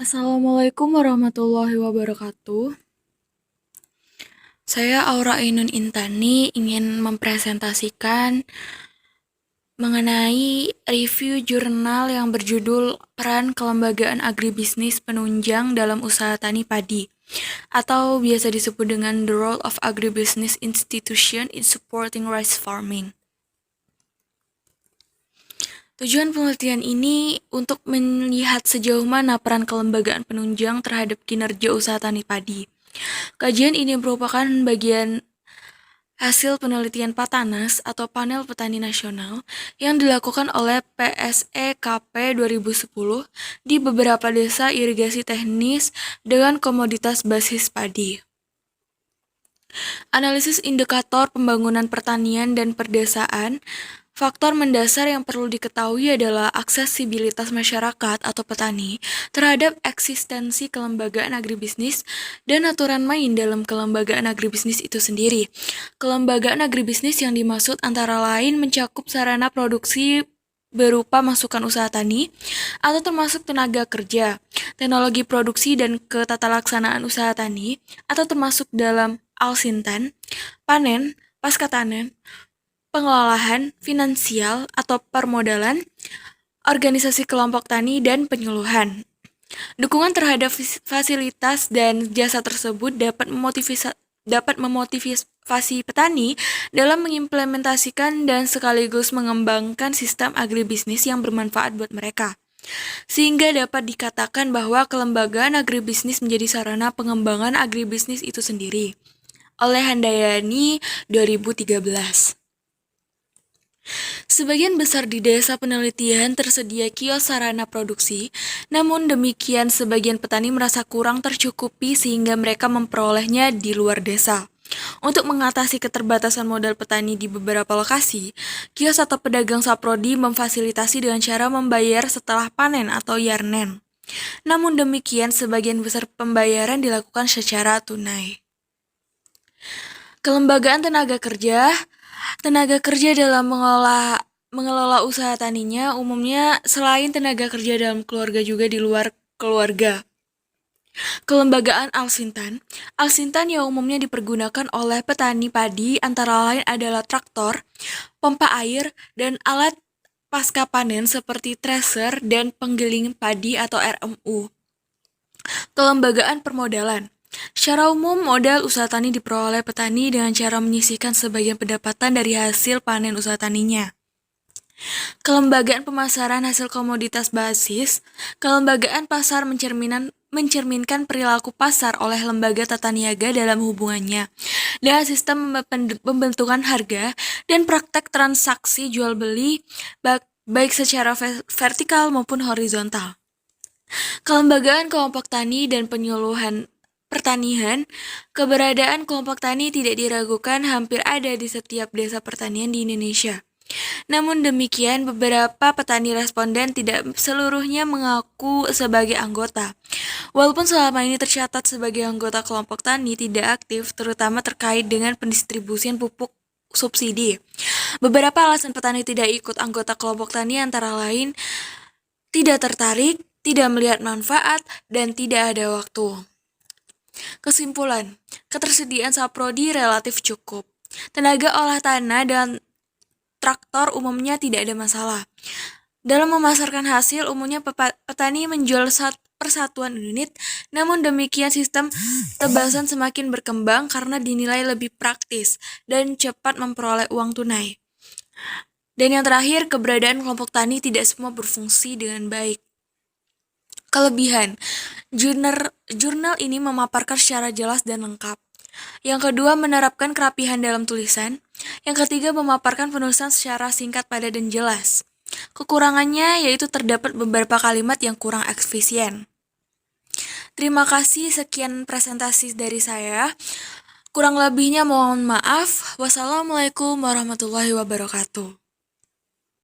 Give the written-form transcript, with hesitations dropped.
Assalamualaikum warahmatullahi wabarakatuh. Saya Aura Ainun Intani ingin mempresentasikan mengenai review jurnal yang berjudul Peran Kelembagaan Agribisnis Penunjang dalam Usaha Tani Padi, atau biasa disebut dengan The Role of Agribusiness Institution in Supporting Rice Farming. Tujuan penelitian ini untuk melihat sejauh mana peran kelembagaan penunjang terhadap kinerja usaha tani padi. Kajian ini merupakan bagian hasil penelitian Patanas atau Panel Petani Nasional yang dilakukan oleh PSEKP 2010 di beberapa desa irigasi teknis dengan komoditas basis padi. Analisis indikator pembangunan pertanian dan perdesaan. Faktor mendasar yang perlu diketahui adalah aksesibilitas masyarakat atau petani terhadap eksistensi kelembagaan agribisnis dan aturan main dalam kelembagaan agribisnis itu sendiri. Kelembagaan agribisnis yang dimaksud antara lain mencakup sarana produksi berupa masukan usaha tani atau termasuk tenaga kerja, teknologi produksi dan ketatalaksanaan usaha tani atau termasuk dalam alsintan, panen, pasca panen, pengelolaan, finansial atau permodalan, organisasi kelompok tani, dan penyuluhan. Dukungan terhadap fasilitas dan jasa tersebut dapat memotivasi petani dalam mengimplementasikan dan sekaligus mengembangkan sistem agribisnis yang bermanfaat buat mereka. Sehingga dapat dikatakan bahwa kelembagaan agribisnis menjadi sarana pengembangan agribisnis itu sendiri. Oleh Handayani 2013. Sebagian besar di desa penelitian tersedia kios sarana produksi, namun demikian sebagian petani merasa kurang tercukupi sehingga mereka memperolehnya di luar desa. Untuk mengatasi keterbatasan modal petani di beberapa lokasi, kios atau pedagang saprodi memfasilitasi dengan cara membayar setelah panen atau yarnen. Namun demikian sebagian besar pembayaran dilakukan secara tunai. Kelembagaan tenaga kerja dalam mengelola usaha taninya umumnya selain tenaga kerja dalam keluarga juga di luar keluarga. Kelembagaan alsintan yang umumnya dipergunakan oleh petani padi antara lain adalah traktor, pompa air, dan alat pasca panen seperti thresher dan penggiling padi atau RMU. Kelembagaan permodalan. Secara umum, modal usaha tani diperoleh petani dengan cara menyisihkan sebagian pendapatan dari hasil panen usaha taninya. Kelembagaan pemasaran hasil komoditas basis. Kelembagaan pasar mencerminkan perilaku pasar oleh lembaga tata niaga dalam hubungannya dengan sistem pembentukan harga dan praktek transaksi jual beli baik secara vertikal maupun horizontal. Kelembagaan kelompok tani dan penyuluhan pertanian. Keberadaan kelompok tani tidak diragukan hampir ada di setiap desa pertanian di Indonesia. Namun demikian, beberapa petani responden tidak seluruhnya mengaku sebagai anggota. Walaupun selama ini tercatat sebagai anggota kelompok tani tidak aktif, terutama terkait dengan pendistribusian pupuk subsidi. Beberapa alasan petani tidak ikut anggota kelompok tani antara lain tidak tertarik, tidak melihat manfaat, dan tidak ada waktu. Kesimpulan, ketersediaan saprodi relatif cukup. Tenaga olah tanah dan traktor umumnya tidak ada masalah. Dalam memasarkan hasil, umumnya petani menjual persatuan unit, namun demikian sistem tebasan semakin berkembang karena dinilai lebih praktis dan cepat memperoleh uang tunai. Dan yang terakhir, keberadaan kelompok tani tidak semua berfungsi dengan baik. Kelebihan, jurnal ini memaparkan secara jelas dan lengkap. Yang kedua, menerapkan kerapihan dalam tulisan. Yang ketiga, memaparkan penulisan secara singkat, padat, dan jelas. Kekurangannya yaitu terdapat beberapa kalimat yang kurang efisien. Terima kasih, sekian presentasi dari saya. Kurang lebihnya mohon maaf. Wassalamualaikum warahmatullahi wabarakatuh.